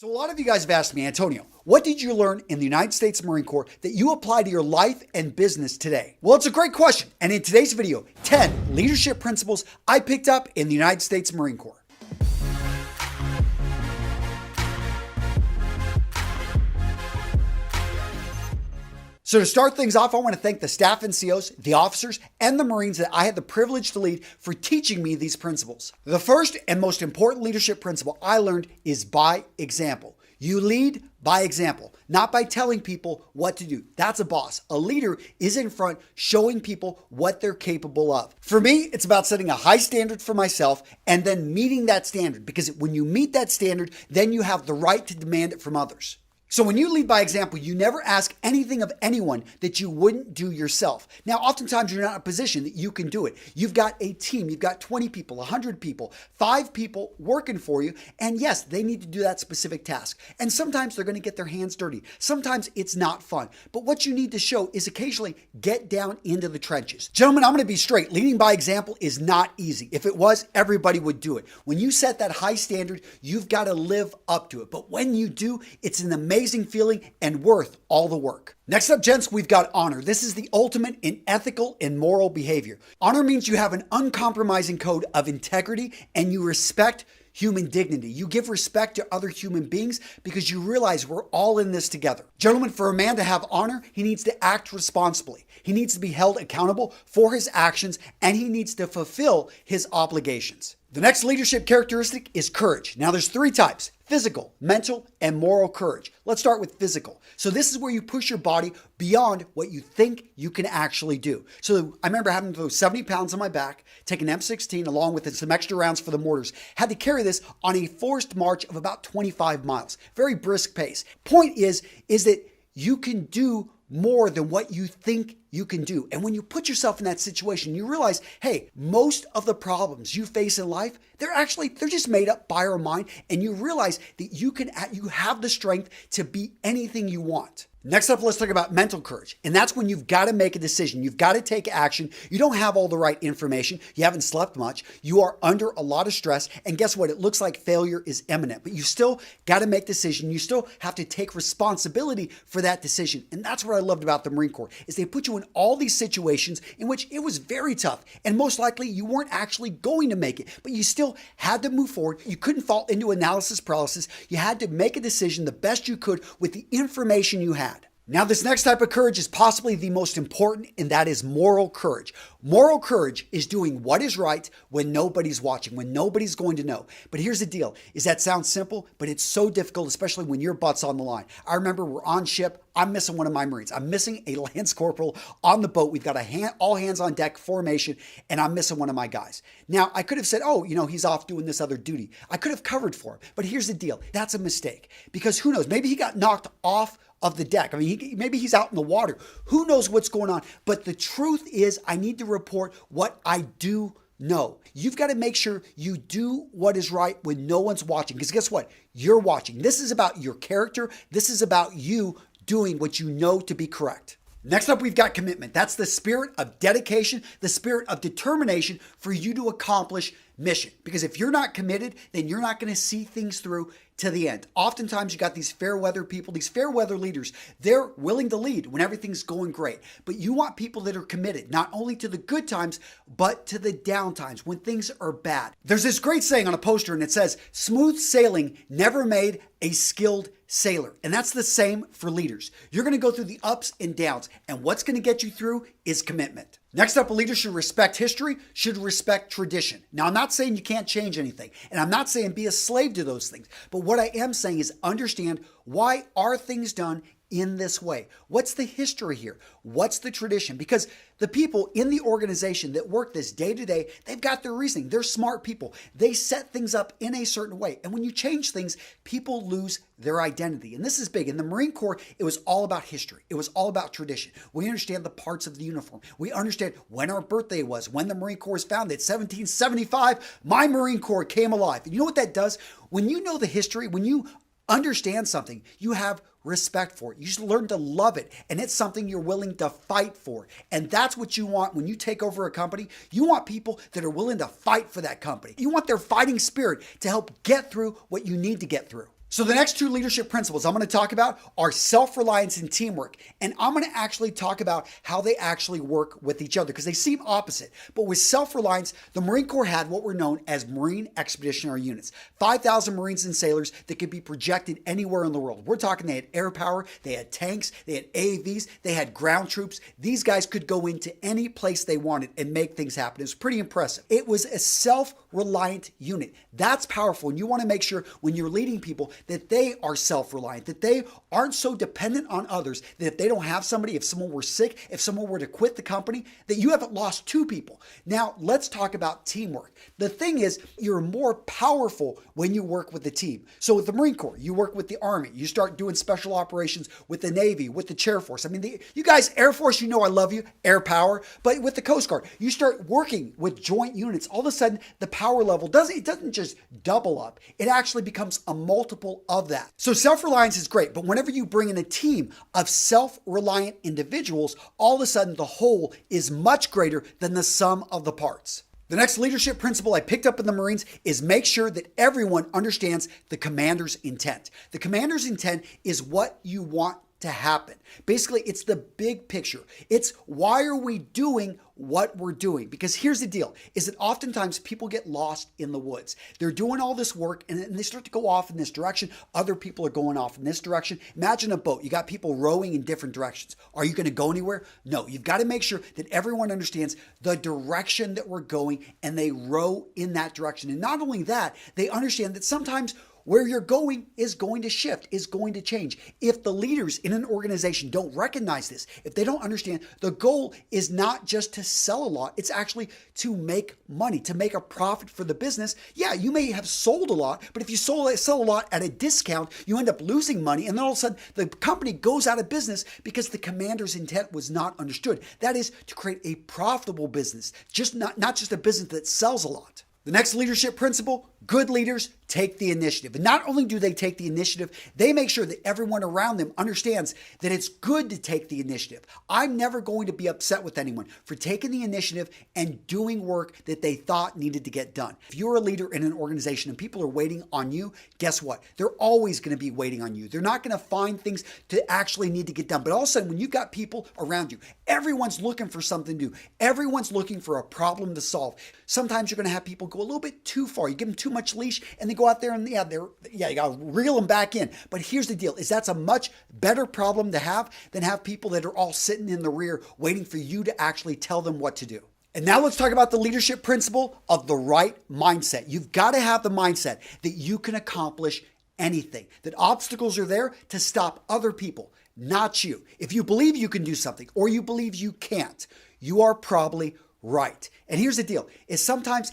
So a lot of you guys have asked me, Antonio, what did you learn in the United States Marine Corps that you apply to your life and business today? Well, it's a great question. And in today's video, 10 leadership principles I picked up in the United States Marine Corps. So to start things off, I want to thank the staff and COs, the officers, and the Marines that I had the privilege to lead for teaching me these principles. The first and most important leadership principle I learned is by example. You lead by example, not by telling people what to do. That's a boss. A leader is in front showing people what they're capable of. For me, it's about setting a high standard for myself and then meeting that standard, because when you meet that standard, then you have the right to demand it from others. So when you lead by example, you never ask anything of anyone that you wouldn't do yourself. Now, oftentimes you're not in a position that you can do it. You've got a team, you've got 20 people, 100 people, 5 people working for you. And yes, they need to do that specific task. And sometimes they're going to get their hands dirty. Sometimes it's not fun. But what you need to show is occasionally get down into the trenches. Gentlemen, I'm going to be straight. Leading by example is not easy. If it was, everybody would do it. When you set that high standard, you've got to live up to it. But when you do, it's an amazing feeling and worth all the work. Next up, gents, we've got honor. This is the ultimate in ethical and moral behavior. Honor means you have an uncompromising code of integrity and you respect human dignity. You give respect to other human beings because you realize we're all in this together. Gentlemen, for a man to have honor, he needs to act responsibly. He needs to be held accountable for his actions and he needs to fulfill his obligations. The next leadership characteristic is courage. Now there's 3 types: physical, mental, and moral courage. Let's start with physical. So this is where you push your body beyond what you think you can actually do. So I remember having to throw 70 pounds on my back, take an M16 along with some extra rounds for the mortars. Had to carry this on a forced march of about 25 miles. Very brisk pace. Point is that you can do more than what you think you can do. And when you put yourself in that situation, you realize, hey, most of the problems you face in life, they're just made up by our mind. And you realize that you have the strength to be anything you want. Next up, let's talk about mental courage. And that's when you've got to make a decision. You've got to take action. You don't have all the right information. You haven't slept much. You are under a lot of stress. And guess what? It looks like failure is imminent, but you still got to make a decision. You still have to take responsibility for that decision. And that's what I loved about the Marine Corps, is they put you in all these situations in which it was very tough. And most likely you weren't actually going to make it, but you still had to move forward. You couldn't fall into analysis paralysis. You had to make a decision the best you could with the information you had. Now, this next type of courage is possibly the most important, and that is moral courage. Moral courage is doing what is right when nobody's watching, when nobody's going to know. But here's the deal, is that sounds simple, but it's so difficult, especially when your butt's on the line. I remember we're on ship. I'm missing one of my Marines. I'm missing a Lance Corporal on the boat. We've got all hands on deck formation, and I'm missing one of my guys. Now, I could have said, oh, he's off doing this other duty. I could have covered for him. But here's the deal. That's a mistake, because who knows? Maybe he got knocked off of the deck. I mean, maybe he's out in the water. Who knows what's going on? But the truth is, I need to report what I do know. You've got to make sure you do what is right when no one's watching, because guess what? You're watching. This is about your character. This is about you doing what you know to be correct. Next up, we've got commitment. That's the spirit of dedication, the spirit of determination for you to accomplish mission. Because if you're not committed, then you're not going to see things through to the end. Oftentimes, you got these fair weather people, these fair weather leaders. They're willing to lead when everything's going great. But you want people that are committed, not only to the good times, but to the down times when things are bad. There's this great saying on a poster, and it says, smooth sailing never made a skilled sailor. And that's the same for leaders. You're going to go through the ups and downs, and what's going to get you through is commitment. Next up, a leader should respect history, should respect tradition. Now, I'm not saying you can't change anything, and I'm not saying be a slave to those things. But what I am saying is understand, why are things done in this way? What's the history here? What's the tradition? Because the people in the organization that work this day to day, they've got their reasoning. They're smart people. They set things up in a certain way. And when you change things, people lose their identity. And this is big. In the Marine Corps, it was all about history. It was all about tradition. We understand the parts of the uniform. We understand when our birthday was, when the Marine Corps was founded. 1775, my Marine Corps came alive. And you know what that does? When you know the history, when you understand something, you have respect for it. You just learn to love it. And it's something you're willing to fight for. And that's what you want when you take over a company. You want people that are willing to fight for that company. You want their fighting spirit to help get through what you need to get through. So the next two leadership principles I'm going to talk about are self-reliance and teamwork. And I'm going to actually talk about how they actually work with each other because they seem opposite. But with self-reliance, the Marine Corps had what were known as Marine Expeditionary Units. 5,000 Marines and sailors that could be projected anywhere in the world. We're talking they had air power, they had tanks, they had AAVs, they had ground troops. These guys could go into any place they wanted and make things happen. It was pretty impressive. It was a self-reliant unit. That's powerful. And you want to make sure when you're leading people that they are self-reliant, that they aren't so dependent on others, that if they don't have somebody, if someone were sick, if someone were to quit the company, that you haven't lost two people. Now, let's talk about teamwork. The thing is, you're more powerful when you work with the team. So with the Marine Corps, you work with the Army, you start doing special operations with the Navy, with the Chair Force. I mean, you guys, Air Force, you know I love you, air power, but with the Coast Guard, you start working with joint units. All of a sudden, the power level doesn't just double up. It actually becomes a multiple of that. So self-reliance is great, but whenever you bring in a team of self-reliant individuals, all of a sudden the whole is much greater than the sum of the parts. The next leadership principle I picked up in the Marines is make sure that everyone understands the commander's intent. The commander's intent is what you want to happen. Basically, it's the big picture. It's why are we doing what we're doing? Because here's the deal, is that oftentimes people get lost in the woods. They're doing all this work and they start to go off in this direction. Other people are going off in this direction. Imagine a boat. You got people rowing in different directions. Are you going to go anywhere? No, you've got to make sure that everyone understands the direction that we're going and they row in that direction. And not only that, they understand that sometimes where you're going is going to shift, is going to change. If the leaders in an organization don't recognize this, if they don't understand, the goal is not just to sell a lot, it's actually to make money, to make a profit for the business. Yeah, you may have sold a lot, but if you sell a lot at a discount, you end up losing money, and then all of a sudden the company goes out of business because the commander's intent was not understood. That is to create a profitable business, not just a business that sells a lot. The next leadership principle, good leaders take the initiative. And not only do they take the initiative, they make sure that everyone around them understands that it's good to take the initiative. I'm never going to be upset with anyone for taking the initiative and doing work that they thought needed to get done. If you're a leader in an organization and people are waiting on you, guess what? They're always going to be waiting on you. They're not going to find things to actually need to get done. But all of a sudden, when you've got people around you, everyone's looking for something new. Everyone's looking for a problem to solve. Sometimes you're going to have people go a little bit too far. You give them too much leash and they go out there and you got to reel them back in. But here's the deal, is that's a much better problem to have than have people that are all sitting in the rear waiting for you to actually tell them what to do. And now let's talk about the leadership principle of the right mindset. You've got to have the mindset that you can accomplish anything, that obstacles are there to stop other people, not you. If you believe you can do something or you believe you can't, you are probably right. And here's the deal, is sometimes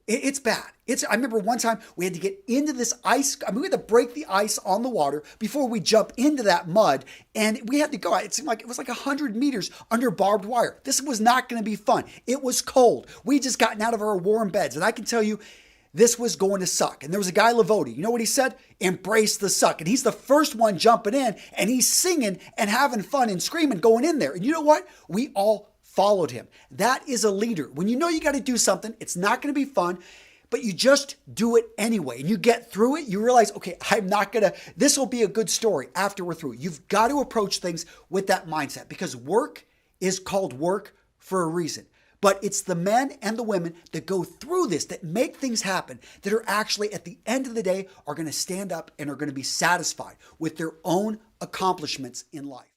it's bad. I remember one time we had to get into this ice. We had to break the ice on the water before we jump into that mud. And we had to go, it seemed like it was like 100 meters under barbed wire. This was not going to be fun. It was cold. We just gotten out of our warm beds. And I can tell you, this was going to suck. And there was a guy, Lavodi, you know what he said? Embrace the suck. And he's the first one jumping in and he's singing and having fun and screaming going in there. And you know what? We all followed him. That is a leader. When you know you got to do something, it's not going to be fun, but you just do it anyway. And you get through it, you realize, okay, this will be a good story after we're through. You've got to approach things with that mindset because work is called work for a reason. But it's the men and the women that go through this, that make things happen, that are actually at the end of the day are going to stand up and are going to be satisfied with their own accomplishments in life.